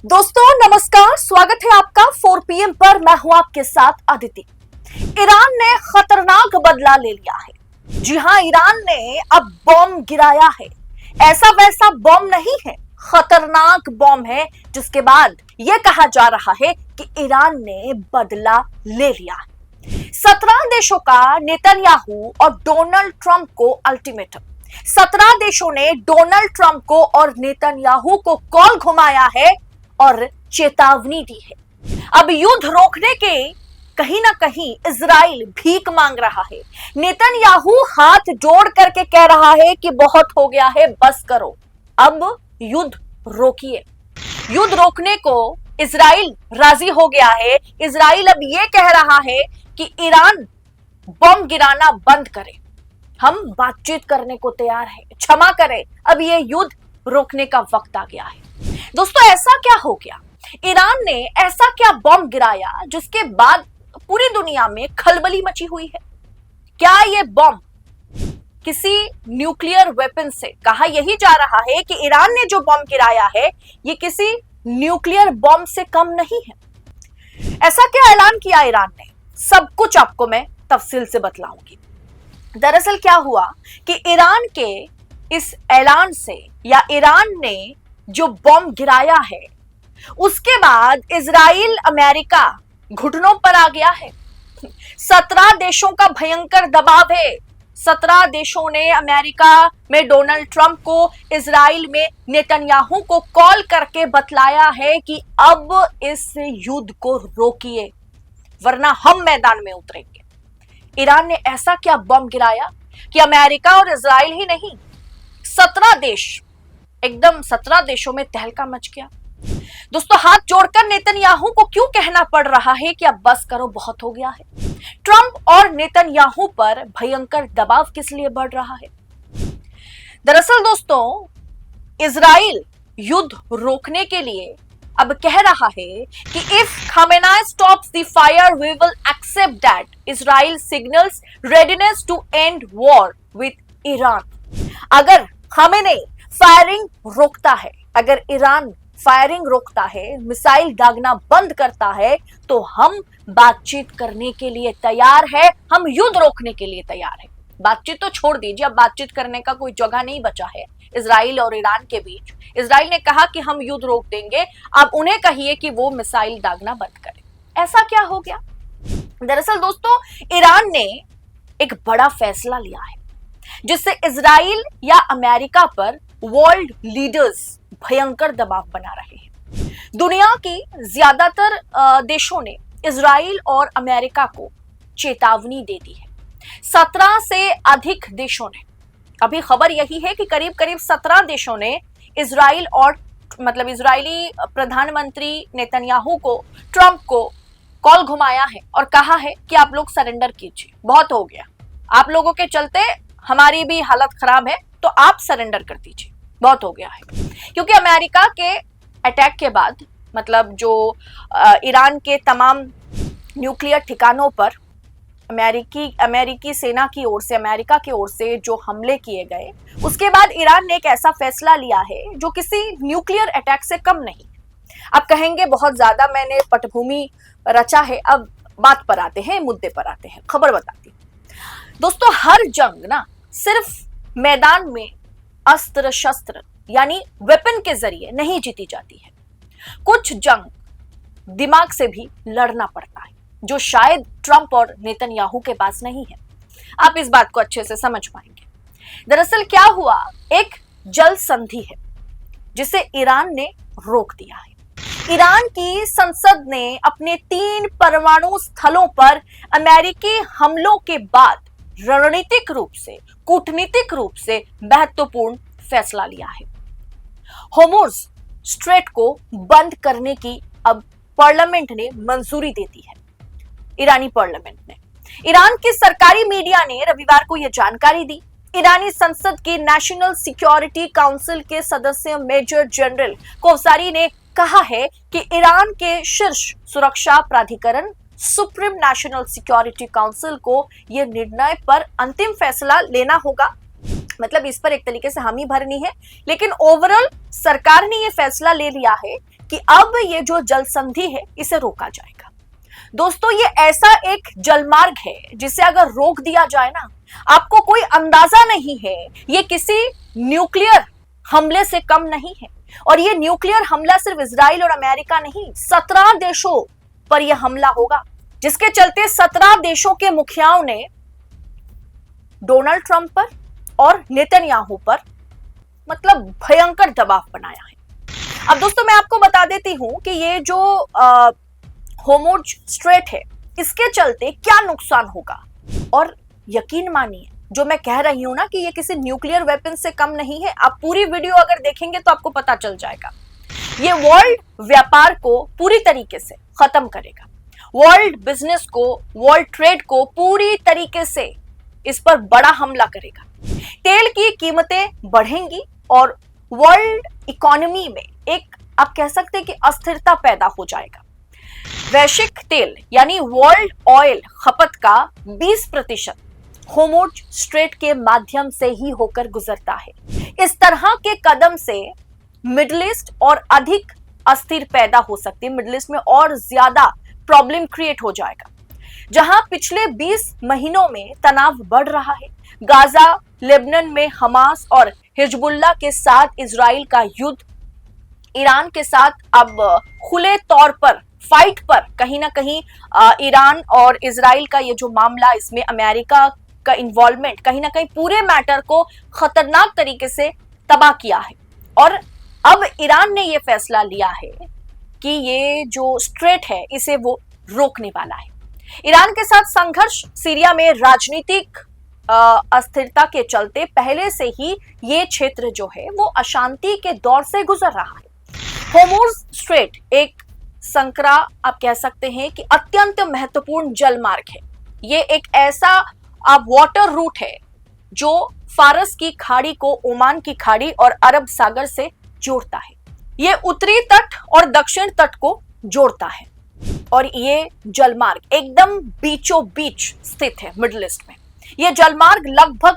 दोस्तों नमस्कार, स्वागत है आपका 4 PM पर। मैं हूं आपके साथ अदिति। ईरान ने खतरनाक बदला ले लिया है। जी हां, ईरान ने अब बॉम्ब गिराया है। ऐसा वैसा बॉम्ब नहीं है, खतरनाक बॉम्ब है, जिसके बाद यह कहा जा रहा है कि ईरान ने बदला ले लिया है। 17 देशों का नेतन्याहू और डोनाल्ड ट्रंप को अल्टीमेटम। 17 देशों ने डोनाल्ड ट्रंप को और नेतन्याहू को कॉल घुमाया है और चेतावनी दी है। अब युद्ध रोकने के कहीं ना कहीं इजराइल भीख मांग रहा है। नेतन्याहू हाथ जोड़ करके कह रहा है कि बहुत हो गया है, बस करो, अब युद्ध रोकिए। युद्ध रोकने को इजराइल राजी हो गया है। इजराइल अब यह कह रहा है कि ईरान बम गिराना बंद करे, हम बातचीत करने को तैयार है, क्षमा करें, अब यह युद्ध रोकने का वक्त आ गया है। दोस्तों, ऐसा क्या हो गया? ईरान ने ऐसा क्या बॉम्ब गिराया जिसके बाद पूरी दुनिया में खलबली मची हुई है? क्या यह बॉम्ब किसी न्यूक्लियर वेपन से? कहा यही जा रहा है कि ईरान ने जो बॉम्ब गिराया है यह किसी न्यूक्लियर बॉम्ब से कम नहीं है। ऐसा क्या ऐलान किया ईरान ने? सब कुछ आपको मैं तफसील से बतलाऊंगी। दरअसल क्या हुआ कि ईरान के इस ऐलान से, या ईरान ने जो बॉम्ब गिराया है, उसके बाद इजराइल अमेरिका घुटनों पर आ गया है। 17 देशों का भयंकर दबाव है। 17 देशों ने अमेरिका में डोनाल्ड ट्रंप को, इजराइल में नेतन्याहू को कॉल करके बतलाया है कि अब इस युद्ध को रोकिए वरना हम मैदान में उतरेंगे। ईरान ने ऐसा क्या बम गिराया कि अमेरिका और इजराइल ही नहीं, 17 देश, एकदम 17 देशों में तहलका मच गया। दोस्तों, हाथ जोड़कर नेतन्याहू को क्यों कहना पड़ रहा है कि अब बस करो, बहुत हो गया है? ट्रंप और नेतन्याहू पर भयंकर दबाव किस लिए बढ़ रहा है? दरअसल दोस्तों, इजराइल युद्ध रोकने के लिए अब कह रहा है कि if Khamenei stops the fire we will accept that Israel signals readiness to end war with Iran. अगर खामेनेई फायरिंग रोकता है, अगर ईरान फायरिंग रोकता है, मिसाइल दागना बंद करता है, तो हम बातचीत करने के लिए तैयार है, हम युद्ध रोकने के लिए तैयार है। बातचीत तो छोड़ दीजिए, अब बातचीत करने का कोई जगह नहीं बचा है इजराइल और ईरान के बीच। इजराइल ने कहा कि हम युद्ध रोक देंगे, अब उन्हें कहिए कि वो मिसाइल दागना बंद करें। ऐसा क्या हो गया? दरअसल दोस्तों, ईरान ने एक बड़ा फैसला लिया है जिससे इजराइल या अमेरिका पर वर्ल्ड लीडर्स भयंकर दबाव बना रहे हैं। दुनिया की ज्यादातर देशों ने इजराइल और अमेरिका को चेतावनी दे दी है। 17 से अधिक देशों ने, अभी खबर यही है कि करीब करीब 17 देशों ने इजराइल और इजरायली प्रधानमंत्री नेतन्याहू को, ट्रंप को कॉल घुमाया है और कहा है कि आप लोग सरेंडर कीजिए, बहुत हो गया, आप लोगों के चलते हमारी भी हालत खराब है, तो आप सरेंडर कर दीजिए, बहुत हो गया है। क्योंकि अमेरिका के अटैक के बाद, जो ईरान के तमाम न्यूक्लियर ठिकानों पर अमेरिकी सेना की ओर से, अमेरिका की ओर से जो हमले किए गए, उसके बाद ईरान ने एक ऐसा फैसला लिया है जो किसी न्यूक्लियर अटैक से कम नहीं। आप कहेंगे बहुत ज्यादा मैंने पटभूमि रचा है, अब बात पर आते हैं, मुद्दे पर आते हैं, खबर बताती हूं। दोस्तों, हर जंग ना सिर्फ मैदान में अस्त्र शस्त्र यानी वेपन के जरिए नहीं जीती जाती है। कुछ जंग दिमाग से भी लड़ना पड़ता है, जो शायद ट्रंप और नेतन्याहू के पास नहीं है। आप इस बात को अच्छे से समझ पाएंगे। दरअसल क्या हुआ, एक जल संधि है जिसे ईरान ने रोक दिया है। ईरान की संसद ने अपने 3 परमाणु स्थलों पर अमेरिकी हमलों के बाद रणनीतिक रूप से, कूटनीतिक रूप से महत्वपूर्ण फैसला लिया है। होर्मुज स्ट्रेट को बंद करने की अब पार्लियामेंट ने मंजूरी दे दी है। ईरानी पार्लियामेंट ने, ईरान की सरकारी मीडिया ने रविवार को यह जानकारी दी। ईरानी संसद की नेशनल सिक्योरिटी काउंसिल के सदस्य मेजर जनरल कोवसारी ने कहा है कि ईरान के शीर्ष सुरक्षा प्राधिकरण सुप्रीम नेशनल सिक्योरिटी काउंसिल को यह निर्णय पर अंतिम फैसला लेना होगा। इस पर एक तरीके से हामी भरनी है, लेकिन ओवरऑल सरकार ने यह फैसला ले लिया है कि अब ये जो जल संधि है इसे रोका जाएगा। दोस्तों, ये ऐसा एक जलमार्ग है जिसे अगर रोक दिया जाए ना, आपको कोई अंदाजा नहीं है, ये किसी न्यूक्लियर हमले से कम नहीं है। और ये न्यूक्लियर हमला सिर्फ इजराइल और अमेरिका नहीं, 17 देशों पर यह हमला होगा, जिसके चलते 17 देशों के मुखियाओं ने डोनाल्ड ट्रंप पर और नेतन्याहू पर मतलब भयंकर दबाव बनाया है। अब दोस्तों, मैं आपको बता देती हूं कि ये जो होर्मुज़ स्ट्रेट है, इसके चलते क्या नुकसान होगा। और यकीन मानिए, जो मैं कह रही हूं ना कि ये किसी न्यूक्लियर वेपन से कम नहीं है, आप पूरी वीडियो अगर देखेंगे तो आपको पता चल जाएगा। ये वर्ल्ड व्यापार को पूरी तरीके से खत्म करेगा, वर्ल्ड बिजनेस को, वर्ल्ड ट्रेड को पूरी तरीके से इस पर बड़ा हमला करेगा। तेल की कीमतें बढ़ेंगी और वर्ल्ड इकोनॉमी में एक, आप कह सकते हैं कि अस्थिरता पैदा हो जाएगा। वैश्विक तेल यानी वर्ल्ड ऑयल खपत का 20% होर्मुज़ स्ट्रेट के माध्यम से ही होकर गुजरता है। इस तरह के कदम से मिडिल ईस्ट और अधिक अस्थिर पैदा हो सकती है, मिडिल ईस्ट में और ज्यादा प्रॉब्लम क्रिएट हो जाएगा। जहां पिछले 20 महीनों में तनाव बढ़ रहा है, गाजा, लेबनान में हमास और हिजबुल्लाह के साथ इजराइल का युद्ध, ईरान के साथ अब खुले तौर पर फाइट पर कहीं ना कहीं ईरान और इजराइल का ये जो मामला, इसमें अमेरिका का इन्वॉल्वमेंट कहीं ना कहीं पूरे मैटर को खतरनाक तरीके से तबाह किया है। और अब ईरान ने यह फैसला लिया है कि ये जो स्ट्रेट है इसे वो रोकने वाला है। ईरान के साथ संघर्ष, सीरिया में राजनीतिक अस्थिरता के चलते पहले से ही ये क्षेत्र जो है वो अशांति के दौर से गुजर रहा है। होर्मुज़ स्ट्रेट एक संकरा, आप कह सकते हैं कि अत्यंत महत्वपूर्ण जलमार्ग है। ये एक ऐसा वाटर रूट है जो फारस की खाड़ी को ओमान की खाड़ी और अरब सागर से जोड़ता है। ये उत्तरी तट और दक्षिण तट को जोड़ता है और ये जलमार्ग एकदम बीचों बीच स्थित है मिडिल ईस्ट में। ये जलमार्ग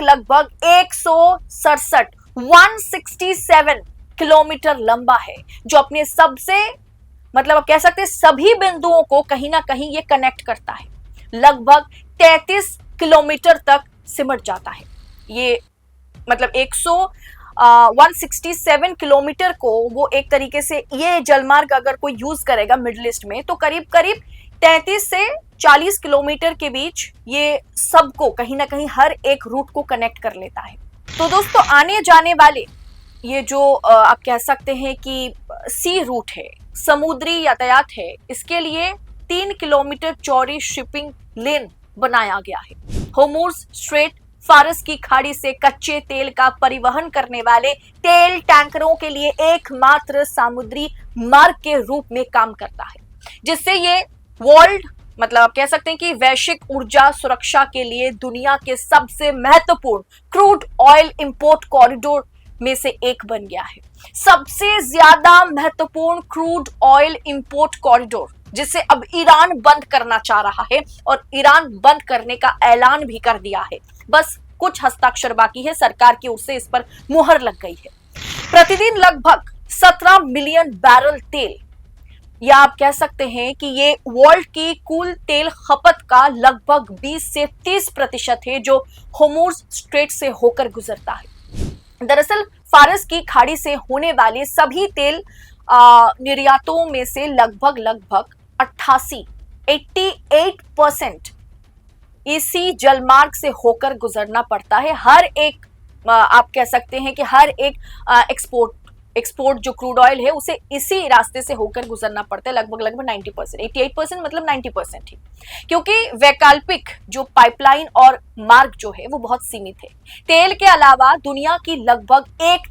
लगभग 167 किलोमीटर लंबा है, जो अपने सबसे मतलब आप कह सकते हैं सभी बिंदुओं को कहीं ना कहीं ये कनेक्ट करता है। लगभग 33 किलोमीटर तक सिमट जाता है। ये मतलब 167 किलोमीटर को वो एक तरीके से, ये जलमार्ग अगर कोई यूज करेगा मिडिल ईस्ट में तो करीब 33 से 40 किलोमीटर के बीच ये सबको कहीं ना कहीं हर एक रूट को कनेक्ट कर लेता है। तो दोस्तों, आने जाने वाले ये जो आप कह सकते हैं कि सी रूट है, समुद्री यातायात है, इसके लिए 3 किलोमीटर चौड़ी शिपिंग लेन बनाया गया है। होर्मुज़ स्ट्रेट फारस की खाड़ी से कच्चे तेल का परिवहन करने वाले तेल टैंकरों के लिए एकमात्र समुद्री मार्ग के रूप में काम करता है, जिससे ये वर्ल्ड मतलब आप कह सकते हैं कि वैश्विक ऊर्जा सुरक्षा के लिए दुनिया के सबसे महत्वपूर्ण क्रूड ऑयल इंपोर्ट कॉरिडोर में से एक बन गया है। सबसे ज्यादा महत्वपूर्ण क्रूड ऑयल इंपोर्ट कॉरिडोर, जिसे अब ईरान बंद करना चाह रहा है और ईरान बंद करने का ऐलान भी कर दिया है। बस कुछ हस्ताक्षर बाकी है, सरकार की ओर से इस पर मुहर लग गई है। प्रतिदिन लगभग 17 मिलियन बैरल तेल, या आप कह सकते हैं कि ये वर्ल्ड की कुल तेल खपत का लगभग 20 से 30% है, जो होर्मुज़ स्ट्रेट से होकर गुजरता है। दरअसल फारस की खाड़ी से होने वाले सभी तेल निर्यातों में से लगभग 88% इसी जलमार्ग से होकर गुजरना पड़ता है। हर एक आप कह सकते हैं कि हर एक एक्सपोर्ट जो क्रूड ऑयल है उसे इसी रास्ते से होकर गुजरना पड़ता है। लगभग 90%, 88% मतलब 90% ही, क्योंकि वैकल्पिक जो पाइपलाइन और मार्ग जो है वो बहुत सीमित है। तेल के अलावा दुनिया की लगभग एक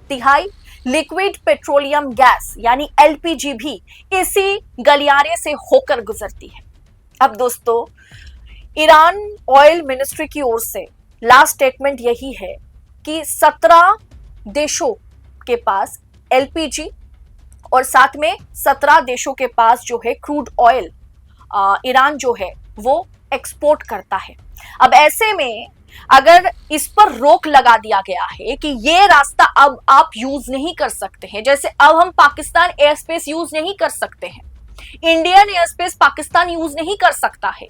तिहाई लिक्विड पेट्रोलियम गैस यानी एलपीजी भी इसी गलियारे से होकर गुजरती है। अब दोस्तों, ईरान ऑयल मिनिस्ट्री की ओर से लास्ट स्टेटमेंट यही है कि 17 देशों के पास एलपीजी और साथ में 17 देशों के पास जो है क्रूड ऑयल ईरान जो है वो एक्सपोर्ट करता है। अब ऐसे में अगर इस पर रोक लगा दिया गया है कि ये रास्ता अब आप यूज नहीं कर सकते हैं, जैसे अब हम पाकिस्तान एयर स्पेस यूज नहीं कर सकते हैं, Indian air space Pakistan use नहीं कर सकता है,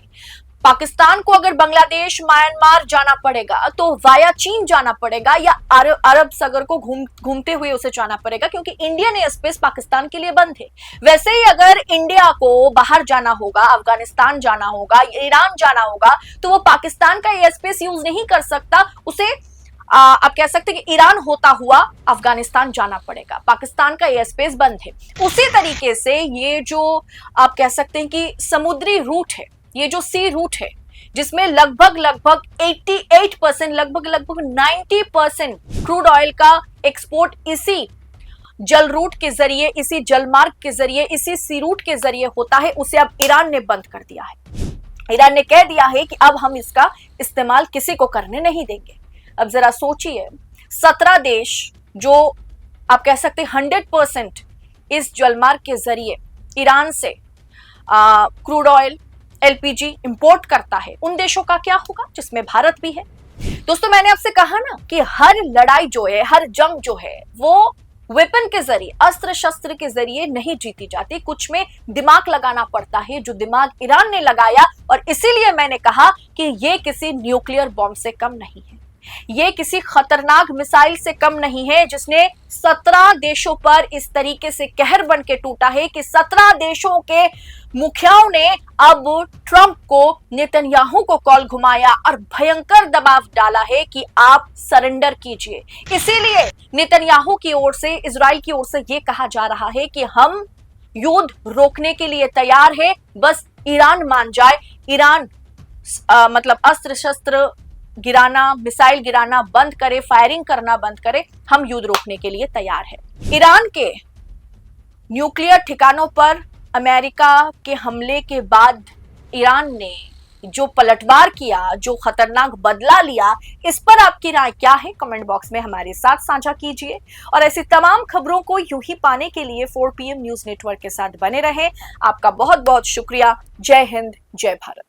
पाकिस्तान को अगर बांग्लादेश म्यांमार जाना पड़ेगा तो वाया चीन जाना पड़ेगा या अरब सागर को घूमते हुए उसे जाना पड़ेगा, क्योंकि इंडियन एयर स्पेस पाकिस्तान के लिए बंद है। वैसे ही अगर इंडिया को बाहर जाना होगा, अफगानिस्तान जाना होगा, ईरान जाना होगा, तो वो पाकिस्तान का एयर स्पेस यूज नहीं कर सकता, उसे आप कह सकते हैं कि ईरान होता हुआ अफगानिस्तान जाना पड़ेगा, पाकिस्तान का एयर स्पेस बंद है। उसी तरीके से ये जो आप कह सकते हैं कि समुद्री रूट है, ये जो सी रूट है, जिसमें लगभग 88%, लगभग 90% क्रूड ऑयल का एक्सपोर्ट इसी जल रूट के जरिए, इसी जलमार्ग के जरिए, इसी सी रूट के जरिए होता है, उसे अब ईरान ने बंद कर दिया है। ईरान ने कह दिया है कि अब हम इसका इस्तेमाल किसी को करने नहीं देंगे। अब जरा सोचिए, 17 देश जो आप कह सकते हैं 100% इस जलमार्ग के जरिए ईरान से क्रूड ऑयल एलपीजी इंपोर्ट करता है, उन देशों का क्या होगा, जिसमें भारत भी है। दोस्तों, मैंने आपसे कहा ना कि हर लड़ाई जो है, हर जंग जो है, वो वेपन के जरिए, अस्त्र शस्त्र के जरिए नहीं जीती जाती, कुछ में दिमाग लगाना पड़ता है, जो दिमाग ईरान ने लगाया। और इसीलिए मैंने कहा कि ये किसी न्यूक्लियर बॉम्ब से कम नहीं है, ये किसी खतरनाक मिसाइल से कम नहीं है, जिसने 17 देशों पर इस तरीके से कहर बन के टूटा है कि 17 देशों के मुखियाओं ने अब ट्रंप को, नेतन्याहू को कॉल घुमाया और भयंकर दबाव डाला है कि आप सरेंडर कीजिए। इसीलिए नेतन्याहू की ओर से, इजराइल की ओर से यह कहा जा रहा है कि हम युद्ध रोकने के लिए तैयार है, बस ईरान मान जाए, ईरान मतलब अस्त्र शस्त्र गिराना, मिसाइल गिराना बंद करे, फायरिंग करना बंद करे, हम युद्ध रोकने के लिए तैयार है। ईरान के न्यूक्लियर ठिकानों पर अमेरिका के हमले के बाद ईरान ने जो पलटवार किया, जो खतरनाक बदला लिया, इस पर आपकी राय क्या है, कमेंट बॉक्स में हमारे साथ साझा कीजिए। और ऐसी तमाम खबरों को यूं ही पाने के लिए 4 PM न्यूज नेटवर्क के साथ बने रहें। आपका बहुत बहुत शुक्रिया। जय हिंद, जय भारत।